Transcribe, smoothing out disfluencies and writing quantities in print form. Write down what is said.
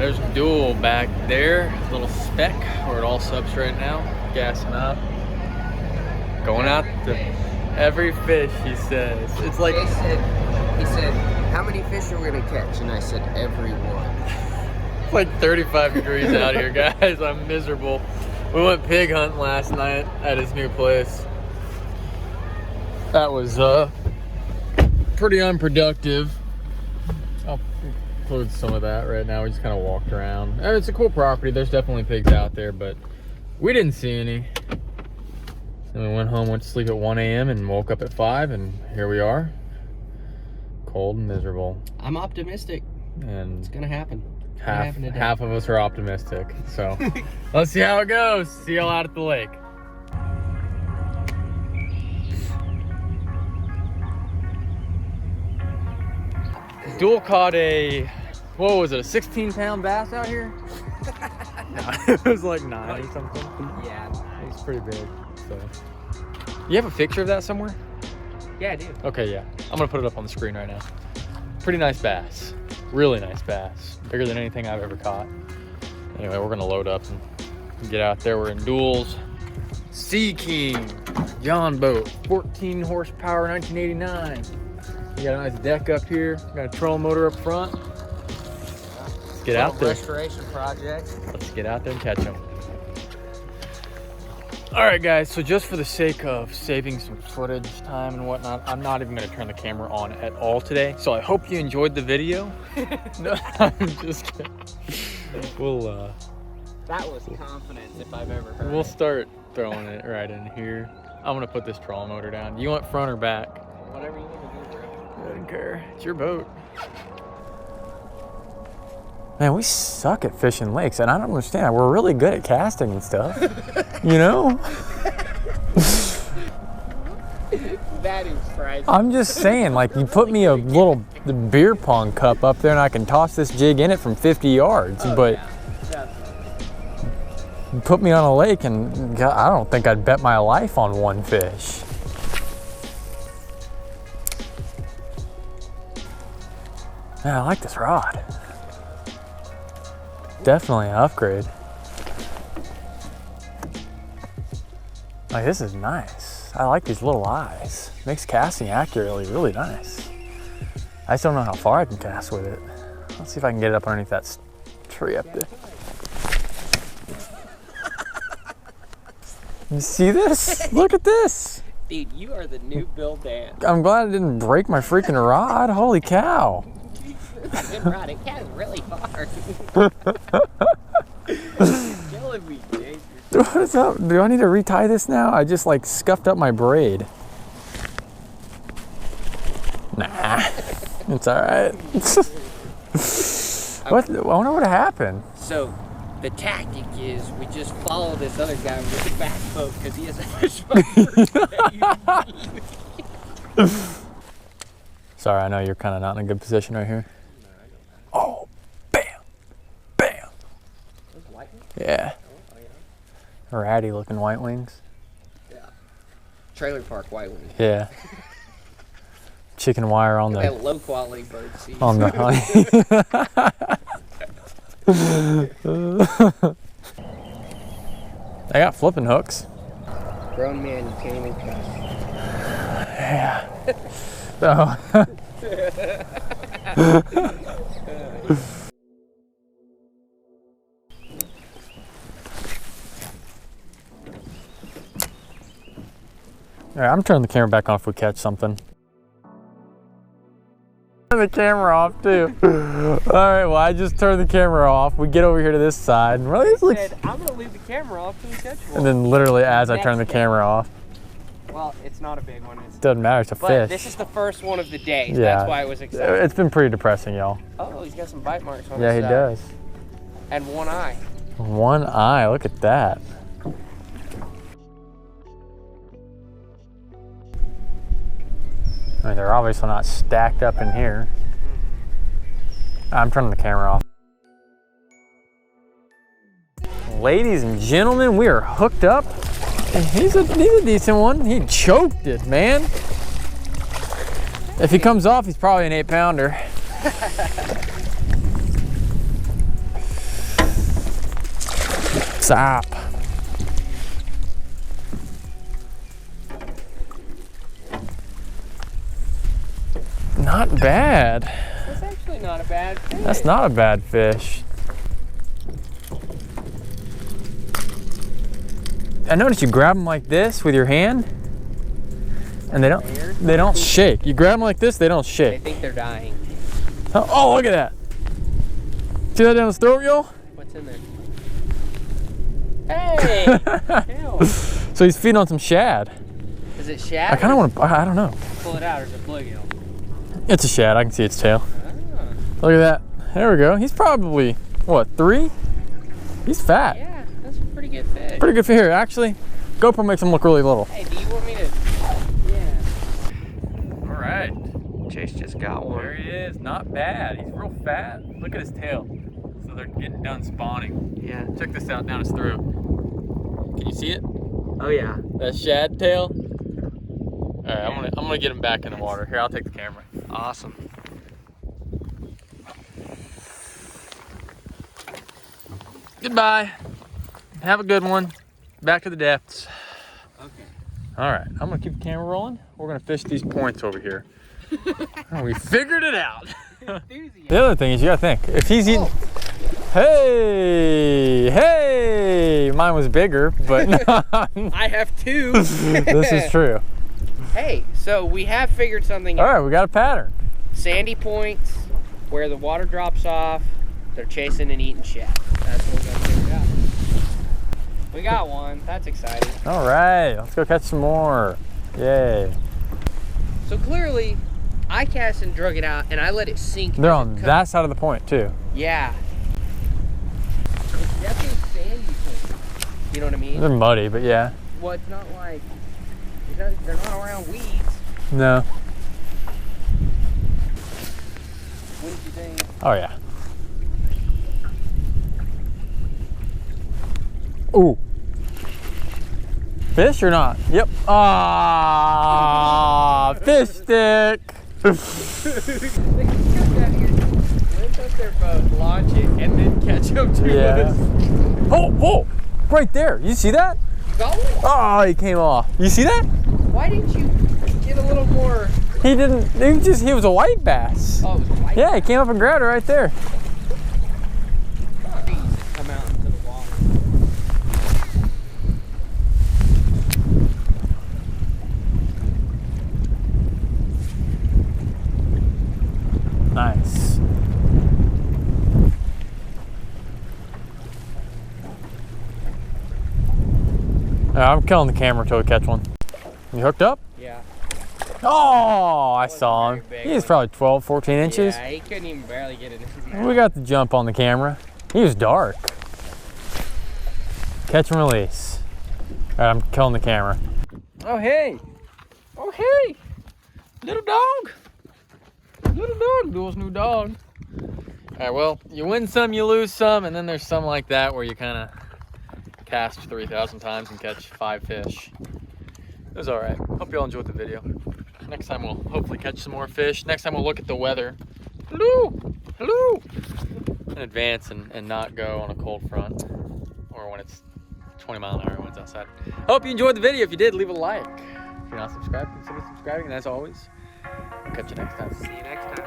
There's Duell back there, little speck where it all subs right now, gassing up, going out to every fish. He says it's like he said, how many fish are we gonna catch? And I said, every one. It's like 35 degrees out here, guys. I'm miserable. We went pig hunting last night at his new place. That was pretty unproductive. I'll include some of that right now. We just kind of walked around. And it's a cool property. There's definitely pigs out there, but we didn't see any. So we went home, went to sleep at 1 a.m. and woke up at 5, and here we are. Cold and miserable. I'm optimistic. And it's gonna happen. Half of us are optimistic. So let's see how it goes. See y'all out at the lake. Duell caught a, what was it, a 16-pound bass out here? No, it was like 9 or something. Yeah. It was pretty big. So, you have a picture of that somewhere? Yeah, I do. Okay, yeah. I'm gonna put it up on the screen right now. Pretty nice bass. Really nice bass. Bigger than anything I've ever caught. Anyway, we're gonna load up and get out there. We're in Duell's Sea King John boat, 14 horsepower, 1989. We got a nice deck up here. Got a trolling motor up front. Let's get out there. Restoration project. Let's get out there and catch them. All right, guys. So just for the sake of saving some footage time and whatnot, I'm not even going to turn the camera on at all today. So I hope you enjoyed the video. No, I'm just kidding. We'll that was confidence if I've ever heard. We'll start throwing it right in here. I'm gonna put this trolling motor down. You want front or back? Whatever you want to do, bro. I don't care. It's your boat. Man, we suck at fishing lakes, and I don't understand. We're really good at casting and stuff. You know? That is frightening. I'm just saying, like, you put me a little beer pong cup up there and I can toss this jig in it from 50 yards, but yeah. you put me on a lake and God, I don't think I'd bet my life on one fish. Man, I like this rod. Definitely an upgrade. Like, this is nice. I like these little eyes. Makes casting accurately really nice. I just don't know how far I can cast with it. Let's see if I can get it up underneath that tree up there. You see this? Look at this. Dude, you are the new Bill Dan. I'm glad I didn't break my freaking rod. Holy cow. Good rod. It cast really hard. You're killing me, dude. What is up? Do I need to retie this now? I just like scuffed up my braid. Nah, it's all right. What? I wonder what happened. So, the tactic is we just follow this other guy with the back boat because he has a fish boat. Sorry, I know you're kind of not in a good position right here. Oh, bam, bam. Yeah. Ratty looking white wings. Yeah. Trailer park white wings. Yeah. Chicken wire on the low quality bird seed. on the I got flipping hooks. Grown man, you can't even cuss. Yeah. So all right, I'm turning the camera back on if we catch something. Turn the camera off too. All right, well, I just turned the camera off. We get over here to this side, and really, I'm gonna leave the camera off till we catch one. And then literally as I turn the camera off. Well, it's not a big one. It Doesn't matter, it's a fish. But this is the first one of the day, so that's why I was excited. It's been pretty depressing, y'all. Oh, he's got some bite marks on Yeah, his he does. And one eye. One eye, look at that. I mean, they're obviously not stacked up in here. I'm turning the camera off. Ladies and gentlemen, we are hooked up. And he's a decent one. He choked it, man. If he comes off, he's probably an 8-pounder. sap. Not bad. That's actually not a bad fish. That's not a bad fish. I noticed you grab them like this with your hand, and they don't shake. You grab them like this, they don't They shake. think they're dying. Oh, look at that. See that down his throat, y'all? What's in there? Hey! Ew. So he's feeding on some shad. Is it shad? I kind of want to, I don't know. Pull it out, or is it bluegill? It's a shad, I can see its tail. Ah. Look at that. There we go. He's probably, what, 3? He's fat. Yeah, that's a pretty good fish. Pretty good for here. Actually, GoPro makes him look really little. Hey, do you want me to? Yeah. All right. Chase just got one. There he is. Not bad. He's real fat. Look at his tail. So they're getting done spawning. Yeah. Check this out down his throat. Can you see it? Oh yeah. That shad tail. All right, I'm gonna get him back in the water. Here, I'll take the camera. Awesome. Goodbye. Have a good one. Back to the depths. Okay. All right, I'm gonna keep the camera rolling. We're gonna fish these points over here. Oh, we figured it out. The other thing is, you gotta think, if he's eating, hey, mine was bigger, but I have 2. This is true. Hey, so we have figured something All out. right, we got a pattern. Sandy points, where the water drops off, they're chasing and eating shad. That's what we're gonna figure out. We got one. That's exciting. All right, let's go catch some more. Yay. So clearly, I cast and drug it out, and I let it sink. They're on that side of the point too. Yeah. It's definitely sandy points. You know what I mean? They're muddy, but yeah. Well, it's not like they're not around weeds. No. What did you think? Oh yeah. Ooh. Fish or not? Yep. Ah, fish stick. They can come down here, lift up their boat, launch it, and then catch up to us. Oh, right there. You see that? Got one? Oh, he came off. You see that? Why didn't you get a little more? He didn't. He was a white bass. Oh, it was white. Yeah, he came up and grabbed it right there. Trees that come out into the water. Nice. I'm killing the camera until we catch one. You hooked up? Yeah. Oh, I saw him. Wasn't very big, He's was probably 12, 14 inches. Yeah, he couldn't even barely get it in his We got the jump on the camera. He was dark. Catch and release. All right, I'm killing the camera. Oh, hey. Oh, hey. Little dog. Little dog. Duel's new dog. All right, well, you win some, you lose some, and then there's some like that where you kind of cast 3,000 times and catch 5 fish. It was all right. Hope you all enjoyed the video. Next time we'll hopefully catch some more fish. Next time we'll look at the weather. Hello, hello. In advance and not go on a cold front or when it's 20-mile-an-hour winds outside. Hope you enjoyed the video. If you did, leave a like. If you're not subscribed, consider subscribing. And as always, I'll catch you next time. See you next time.